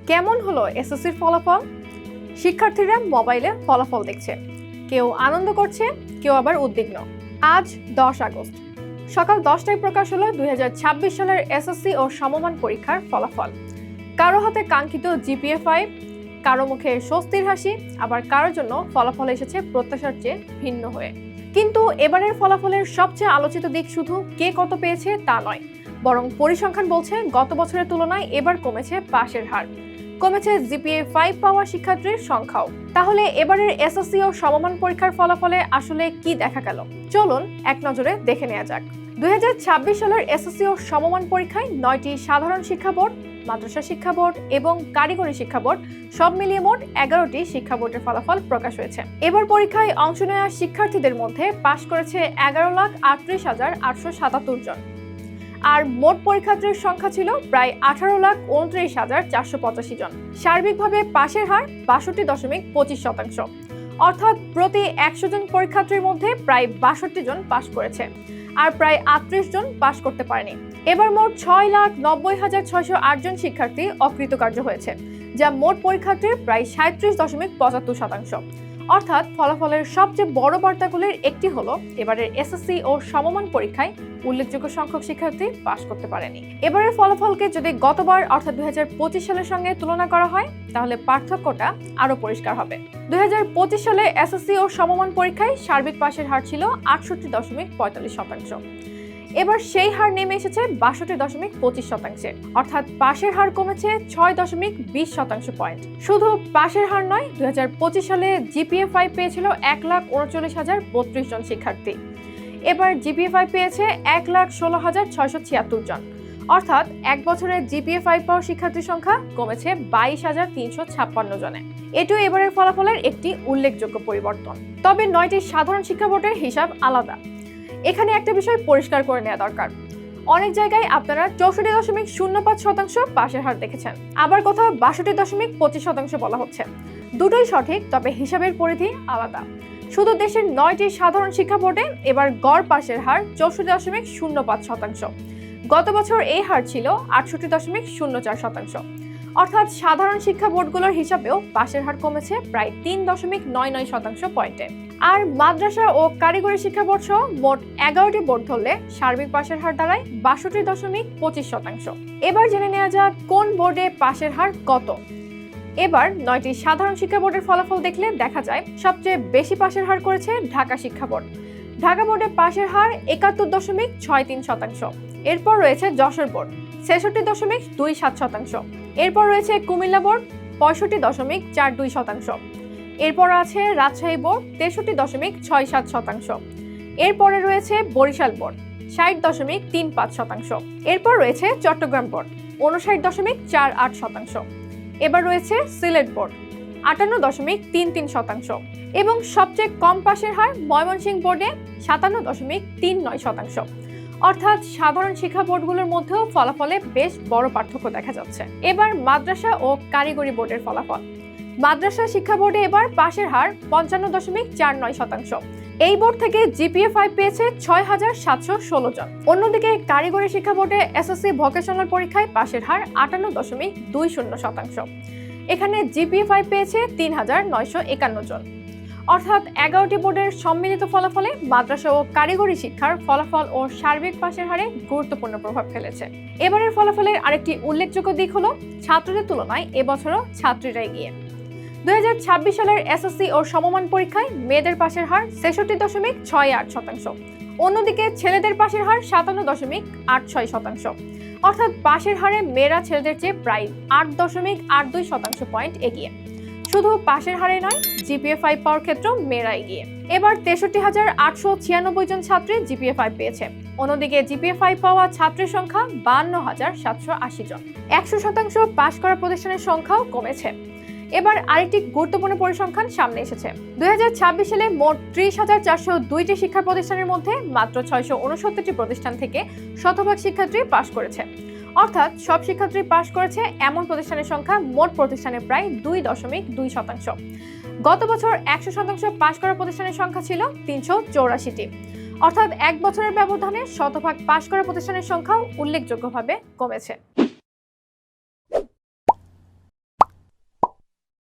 কেমন হলো এসএসসির ফলাফল? শিক্ষার্থীরা মোবাইলে ফলাফল দেখছে, কেউ আনন্দ করছে, কেউ আবার উদ্বিগ্ন। আজ 10 আগস্ট সকাল 10টায় প্রকাশ হলো 2026 সালের এসএসসি ও সমমান পরীক্ষার ফলাফল। কারো হাতে কাঙ্ক্ষিত জিপিএ 5, কারো মুখে স্বস্তির হাসি, আবার কারোর জন্য ফলাফল এসেছে প্রত্যাশার চেয়ে ভিন্ন হয়ে। কিন্তু এবারের ফলাফলের সবচেয়ে আলোচিত দিক শুধু কে কত পেয়েছে তা নয়, বরং পরিসংখ্যান বলছে গত বছরের তুলনায় এবার কমেছে পাশের হার, কমেছে জিপিএ 5 পাওয়া শিক্ষার্থীর সংখ্যাও। তাহলে এবারের এসএসসি ও সমমান পরীক্ষার ফলাফলে আসলে কি দেখা গেল, চলুন এক নজরে দেখে নেওয়া যাক। 2026 সালের এসএসসি ও সমমান পরীক্ষায় 9টি সাধারণ শিক্ষা বোর্ড, মাদ্রাসা শিক্ষা বোর্ড এবং কারিগরি শিক্ষা বোর্ড সব মিলিয়ে মোট 11টি শিক্ষা বোর্ডের ফলাফল প্রকাশ হয়েছে। এবার পরীক্ষায় অংশ নেওয়া শিক্ষার্থীদের মধ্যে পাশ করেছে 11,38,877 জন, আর মোট পরীক্ষার্থীর সংখ্যা ছিল প্রায় 18,29,485 জন। সার্বিকভাবে পাশের হার 62.25%, অর্থাৎ প্রতি 100 জন পরীক্ষার্থীর মধ্যে প্রায় 62 জন পাশ করেছে, আর প্রায় 38 জন পাশ করতে পারেনি। এবার মোট 6,90,608 জন শিক্ষার্থী অকৃতকার্য হয়েছে, যা মোট পরীক্ষার্থীর প্রায় 37.75%। অর্থাৎ ফলাফলের সবচেয়ে বড় বার্তাগুলির একটি হলো এবারের এসএসসি ও সমমান পরীক্ষায় উল্লেখযোগ্য সংখ্যক শিক্ষার্থী পাশ করতে পারেনি। এবারের ফলাফলকে যদি গতবার অর্থাৎ 2025 সালের সঙ্গে তুলনা করা হয় তাহলে পার্থক্যটা আরো পরিষ্কার হবে। 2025 সালে এসএসসি ও সমমান পরীক্ষায় সার্বিক পাশের হার ছিল 68.45%। এবার সেই হার নেমে এসেছে 62.25%, অর্থাৎ পাশের হার কমেছে 6.20% পয়েন্ট। শুধু পাশের হার নয়, 2025 সালে জিপিএ 5 পেয়েছিল 1,39,032 জন শিক্ষার্থী, এবার জিপিএ 5 পেয়েছে 1,16,676 জন, অর্থাৎ এক বছরে জিপিএ 5 পাওয়া শিক্ষার্থীর সংখ্যা কমেছে 22,356 জনে। এটিও এবারের ফলাফলের একটি উল্লেখযোগ্য পরিবর্তন। তবে 9টি সাধারণ শিক্ষা বোর্ডের হিসাব আলাদা। এখানে একটা বিষয় পরিষ্কার করে নেওয়া দরকার, অনেক জায়গায় আপনারা 64.05% পাশের হার দেখেছেন, আবার কোথাও 62.25% বলা হচ্ছে। দুটোই সঠিক, তবে হিসাবের পরিধি আলাদা। শুধু দেশের 9টি সাধারণ শিক্ষা বোর্ডে এবার গড় পাশের হার 64.05%। গত বছর এই হার ছিল 68.04%। অর্থাৎ সাধারণ শিক্ষা বোর্ডগুলোর হিসাবেও পাশের হার কমেছে প্রায় 3.99% পয়েন্টে। আর মাদ্রাসা ও কারিগরি শিক্ষা বোর্ড সহ মোট 11টি বোর্ড ধরলে সার্বিক পাশের হার দাঁড়ায় 62.25%। এবার জেনে নেওয়া যাক কোন বোর্ডে পাশের হার কত। এবার 9টি সাধারণ শিক্ষা বোর্ডের ফলাফল দেখলে দেখা যায় সবচেয়ে বেশি পাশের হার করেছে ঢাকা শিক্ষা বোর্ড। ঢাকা বোর্ডে পাশের হার 71.63%। এরপর রয়েছে যশোর বোর্ড 66.27%। এরপর রয়েছে কুমিল্লা বোর্ড 65.42%। এরপর আছে রাজশাহী বোর্ড 63.67%। এরপরে রয়েছে বরিশাল বোর্ড 60.35%। এরপর রয়েছে চট্টগ্রাম বোর্ড 59.48%। এবার রয়েছে সিলেট বোর্ড 58.33%। এবং সবচেয়ে কম পাশের হার ময়মনসিংহ বোর্ডে 57.39%। অর্থাৎ সাধারণ শিক্ষা বোর্ডগুলোর মধ্যেও ফলাফলে বেশ বড় পার্থক্য দেখা যাচ্ছে। এবার মাদ্রাসা ও কারিগরি বোর্ডের ফলাফল। মাদ্রাসা শিক্ষা বোর্ডে এবার পাশের হার 55.49%। এই বোর্ড থেকে জিপিএ 5 পেয়েছে 6,716 জন। অন্যদিকে কারিগরি শিক্ষা বোর্ডে এসএসসি ভোকেশনাল পরীক্ষায় পাশের হার 58.20%। এখানে জিপিএ 5 পেয়েছে 3,951 জন। অর্থাৎ 11টি বোর্ডের সম্মিলিত ফলাফলে মাদ্রাসা ও কারিগরি শিক্ষার ফলাফল ও সার্বিক পাশের হারে গুরুত্বপূর্ণ প্রভাব ফেলেছে। এবারের ফলাফলের আরেকটি উল্লেখযোগ্য দিক হলো ছাত্রদের তুলনায় এবছরও ছাত্রীরা এগিয়ে। 2026 সালের এসএসসি ও সমমান পরীক্ষায় মেয়েদের পাশের হার 66.68%। অন্যদিকে ছেলেদের পাশের হার 57.86%। অর্থাৎ পাশের হারে মেয়েরা ছেলেদের চেয়ে প্রায় 8.82% পয়েন্ট এগিয়ে। শুধু পাশের হারে নয়, জিপিএ 5 পাওয়ার ক্ষেত্রেও মেয়েরা এগিয়ে। এবার 63,896 জন ছাত্রী জিপিএ 5 পেয়েছে। অন্যদিকে জিপিএ 5 পাওয়া ছাত্রীর সংখ্যা 52,780 জন। 100% পাশ করা প্রতিষ্ঠানের সংখ্যাও কমেছে। এবার আরেকটি গুরুত্বপূর্ণ পরিসংখ্যান সামনে এসেছে। 2026 সালে মোট 30,402টি শিক্ষা প্রতিষ্ঠানের মধ্যে মাত্র 669টি প্রতিষ্ঠান থেকে শতভাগ শিক্ষার্থী পাশ করেছে। অর্থাৎ সব শিক্ষার্থী পাশ করেছে এমন প্রতিষ্ঠানের সংখ্যা মোট প্রতিষ্ঠানের প্রায় 2.2%। গত বছর 100% পাশ করা প্রতিষ্ঠানের সংখ্যা ছিল 384টি। অর্থাৎ এক বছরের ব্যবধানে শতভাগ পাশ করা প্রতিষ্ঠানের সংখ্যাও উল্লেখযোগ্যভাবে কমেছে।